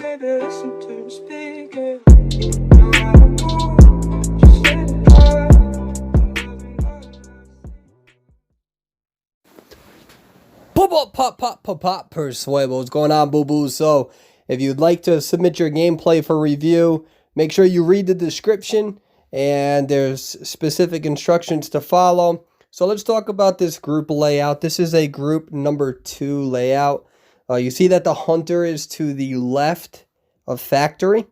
Pop, persuade. What's going on, boo-boos? So, if you'd like to submit your gameplay for review, make sure you read the description, and there's specific instructions to follow. So, let's talk about this group layout. This is a group number 2 layout. You see that the hunter is to the left of factory.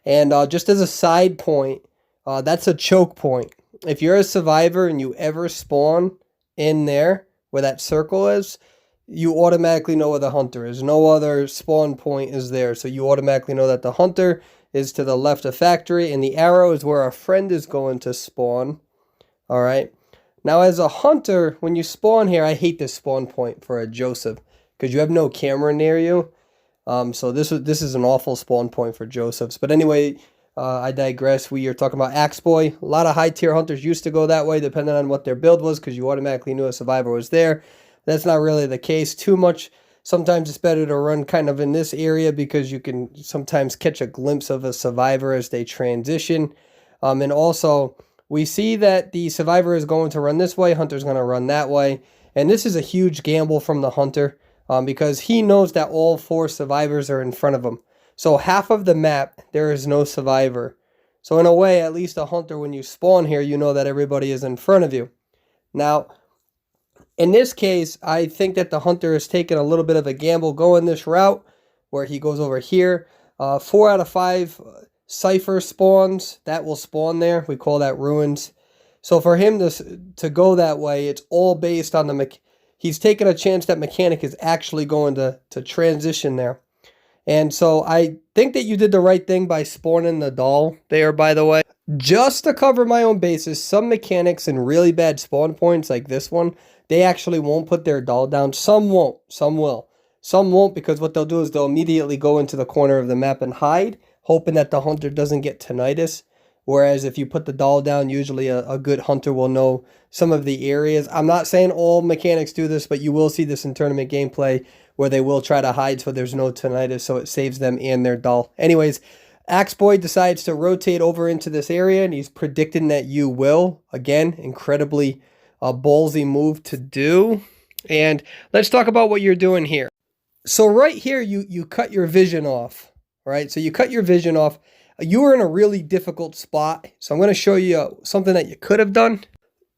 And just as a side point, that's a choke point. If you're a survivor and you ever spawn in there, where that circle is, you automatically know where the hunter is. No other spawn point is there. So you automatically know that the hunter is to the left of factory, and the arrow is where our friend is going to spawn. All right. Now, as a hunter, when you spawn here, I hate this spawn point for a Joseph because you have no camera near you. So this is an awful spawn point for Josephs. But anyway, I digress. We are talking about Axe Boy. A lot of high tier hunters used to go that way depending on what their build was because you automatically knew a survivor was there. That's not really the case too much. Sometimes it's better to run kind of in this area because you can sometimes catch a glimpse of a survivor as they transition. And also, we see that the survivor is going to run this way, hunter's going to run that way. And this is a huge gamble from the hunter because he knows that all 4 survivors are in front of him. So half of the map, there is no survivor. So in a way, at least a hunter, when you spawn here, you know that everybody is in front of you. Now, in this case, I think that the hunter is taking a little bit of a gamble going this route, where he goes over here. 4 out of 5 cipher spawns, that will spawn there. We call that ruins. So for him to go that way, it's all based on he's taking a chance that mechanic is actually going to transition there. And so I think that you did the right thing by spawning the doll there, by the way. Just to cover my own bases, some mechanics in really bad spawn points like this one, they actually won't put their doll down. Some won't. Some will. Some won't because what they'll do is they'll immediately go into the corner of the map and hide, hoping that the hunter doesn't get tinnitus. Whereas if you put the doll down, usually a good hunter will know some of the areas. I'm not saying all mechanics do this, but you will see this in tournament gameplay where they will try to hide so there's no tinnitus, so it saves them and their doll. Anyways, Axe Boy decides to rotate over into this area, and he's predicting that you will. Again, incredibly ballsy move to do. And let's talk about what you're doing here. So right here, you cut your vision off, right? So you cut your vision off. You were in a really difficult spot. So I'm going to show you something that you could have done.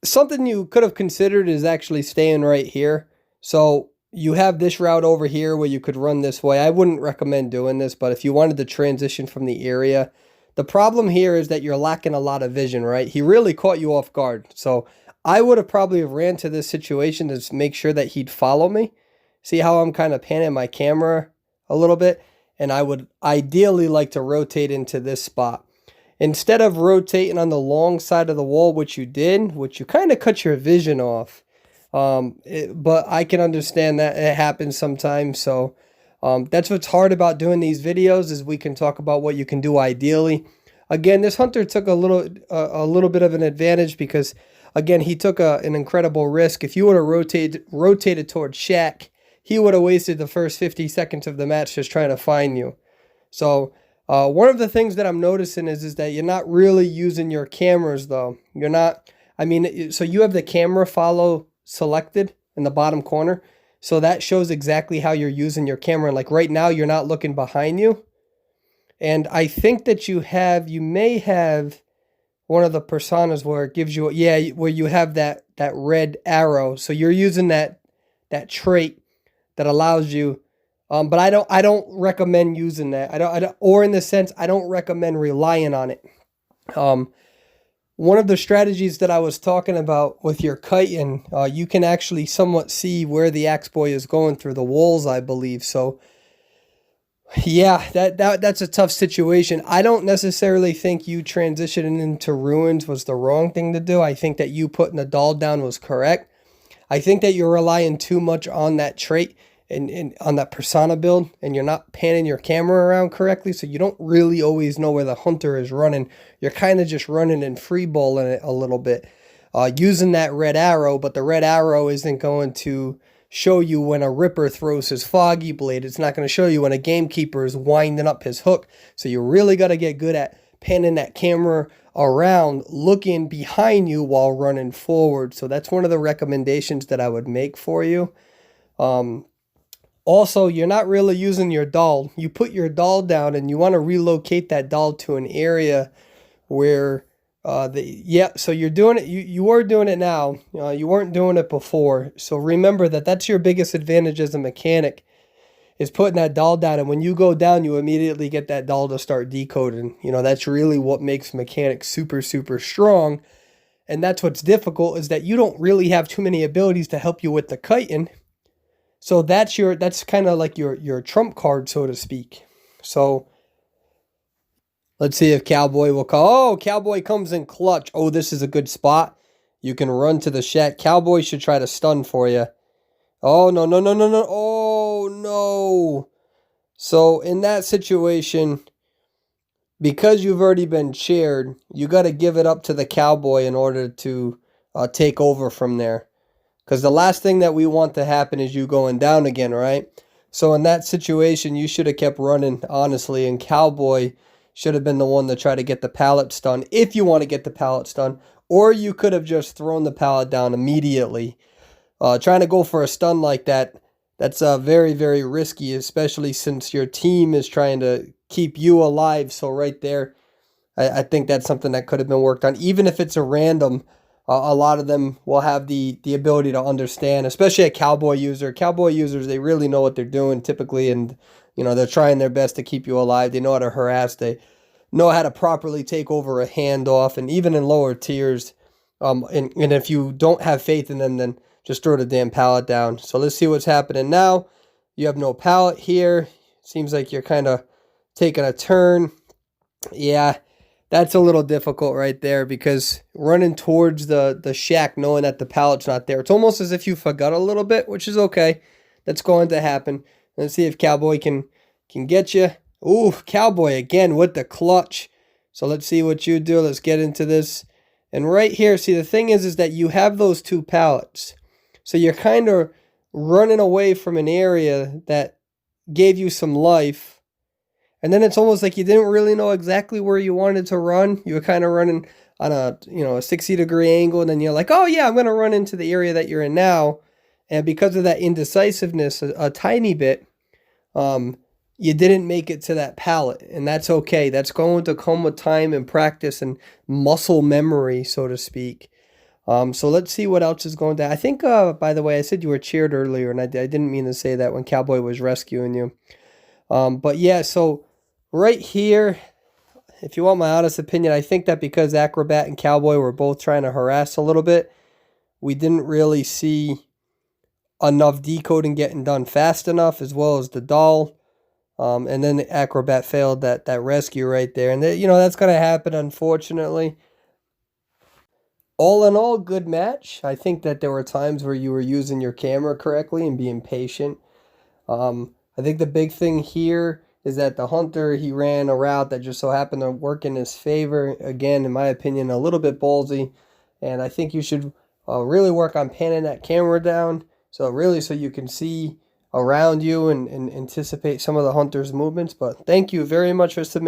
Something you could have considered is actually staying right here. So you have this route over here where you could run this way. I wouldn't recommend doing this, but if you wanted to transition from the area, the problem here is that you're lacking a lot of vision, right? He really caught you off guard. So I would have probably ran to this situation to make sure that he'd follow me. See how I'm kind of panning my camera a little bit? And I would ideally like to rotate into this spot. Instead of rotating on the long side of the wall, which you did, which you kind of cut your vision off. But I can understand that it happens sometimes. So that's what's hard about doing these videos is we can talk about what you can do ideally. Again, this hunter took a little bit of an advantage because, again, he took an incredible risk. If you would have rotated towards Shaq, he would have wasted the first 50 seconds of the match just trying to find you. So one of the things that I'm noticing is that you're not really using your cameras, though. You're not, I mean, so you have the camera follow selected in the bottom corner. So that shows exactly how you're using your camera. Like right now, you're not looking behind you. And I think that you may have one of the personas where it gives you, where you have that red arrow. So you're using that trait that allows you, but I don't recommend using that. I don't, or in the sense, I don't recommend relying on it. One of the strategies that I was talking about with your chitin, you can actually somewhat see where the Axe Boy is going through the walls, I believe. So yeah, that's a tough situation. I don't necessarily think you transitioning into ruins was the wrong thing to do. I think that you putting the doll down was correct. I think that you're relying too much on that trait and on that persona build, and you're not panning your camera around correctly, so you don't really always know where the hunter is running. You're kind of just running and freeballing it a little bit, using that red arrow, but the red arrow isn't going to show you when a ripper throws his foggy blade. It's not going to show you when a gamekeeper is winding up his hook. So you really got to get good at panning that camera around, looking behind you while running forward. So that's one of the recommendations that I would make for you. Also, you're not really using your doll. You put your doll down and you want to relocate that doll to an area where so you're doing it. You are doing it now. You weren't doing it before. So remember that's your biggest advantage as a mechanic, is putting that doll down. And when you go down, you immediately get that doll to start decoding. That's really what makes mechanics super, super strong. And that's what's difficult, is that you don't really have too many abilities to help you with the kiting. So that's kind of like your trump card, so to speak. So let's see if Cowboy will call. Oh, Cowboy comes in clutch. Oh, this is a good spot. You can run to the shack. Cowboy should try to stun for you. Oh, no, no, no, no, no. Oh, no. So in that situation, because you've already been chaired, you got to give it up to the Cowboy in order to take over from there. Because the last thing that we want to happen is you going down again, right? So in that situation, you should have kept running, honestly, and Cowboy should have been the one to try to get the pallet stun, if you want to get the pallet stun. Or you could have just thrown the pallet down immediately. Trying to go for a stun like that, that's very, very risky, especially since your team is trying to keep you alive. So right there, I think that's something that could have been worked on. Even if it's a random, a lot of them will have the ability to understand, especially a Cowboy user. Cowboy users, they really know what they're doing typically, and they're trying their best to keep you alive. They know how to harass. They know how to properly take over a handoff, and even in lower tiers. And if you don't have faith in them, then just throw the damn pallet down. So let's see what's happening now. You have no pallet here. Seems like you're kind of taking a turn. Yeah, that's a little difficult right there, because running towards the shack knowing that the pallet's not there, it's almost as if you forgot a little bit, which is okay. That's going to happen. Let's see if Cowboy can get you. Ooh, Cowboy again with the clutch. So let's see what you do. Let's get into this. And right here, see, the thing is that you have those two pallets. So you're kind of running away from an area that gave you some life. And then it's almost like you didn't really know exactly where you wanted to run. You were kind of running on a 60-degree angle, and then you're like, oh yeah, I'm going to run into the area that you're in now. And because of that indecisiveness a tiny bit, you didn't make it to that pallet, and that's okay. That's going to come with time and practice and muscle memory, so to speak. So let's see what else is going to. I think, by the way, I said you were cheered earlier, and I didn't mean to say that when Cowboy was rescuing you. But yeah, so right here, if you want my honest opinion, I think that because Acrobat and Cowboy were both trying to harass a little bit, we didn't really see enough decoding getting done fast enough, as well as the doll. And then the Acrobat failed that rescue right there. And that's going to happen, unfortunately. All in all, good match. I think that there were times where you were using your camera correctly and being patient. I think the big thing here is that the hunter, he ran a route that just so happened to work in his favor. Again, in my opinion, a little bit ballsy. And I think you should really work on panning that camera down. So you can see around you and anticipate some of the hunter's movements. But thank you very much for submitting.